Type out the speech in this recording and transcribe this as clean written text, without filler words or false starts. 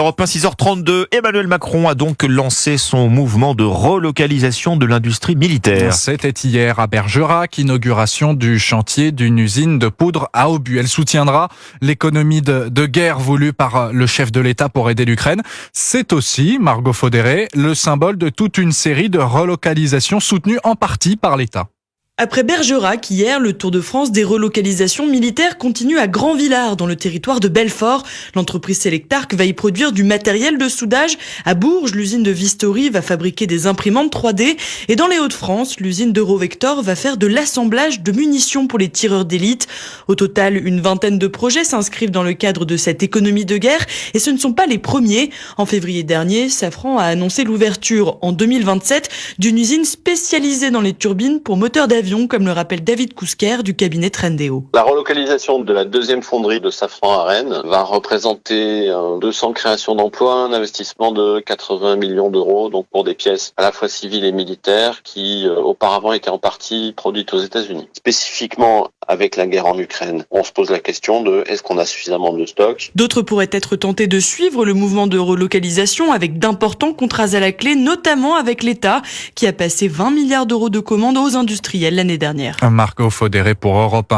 Europe 1, 6h32, Emmanuel Macron a donc lancé son mouvement de relocalisation de l'industrie militaire. C'était hier à Bergerac, inauguration du chantier d'une usine de poudre à obus. Elle soutiendra l'économie de guerre voulue par le chef de l'État pour aider l'Ukraine. C'est aussi, Margot Faudéré, le symbole de toute une série de relocalisations soutenues en partie par l'État. Après Bergerac, hier, le Tour de France des relocalisations militaires continue à Grand-Villard, dans le territoire de Belfort. L'entreprise Selectarc va y produire du matériel de soudage. À Bourges, l'usine de Vistory va fabriquer des imprimantes 3D. Et dans les Hauts-de-France, l'usine d'Eurovector va faire de l'assemblage de munitions pour les tireurs d'élite. Au total, une vingtaine de projets s'inscrivent dans le cadre de cette économie de guerre. Et ce ne sont pas les premiers. En février dernier, Safran a annoncé l'ouverture en 2027 d'une usine spécialisée dans les turbines pour moteurs d'avion, comme le rappelle David Kousker du cabinet Trendéo. La relocalisation de la deuxième fonderie de Safran à Rennes va représenter 200 créations d'emplois, un investissement de 80 millions d'euros, donc pour des pièces à la fois civiles et militaires qui auparavant étaient en partie produites aux États-Unis. Spécifiquement avec la guerre en Ukraine, on se pose la question de est-ce qu'on a suffisamment de stock ? D'autres pourraient être tentés de suivre le mouvement de relocalisation avec d'importants contrats à la clé, notamment avec l'État qui a passé 20 milliards d'euros de commandes aux industriels l'année dernière. Margot Faudéré pour Europe 1.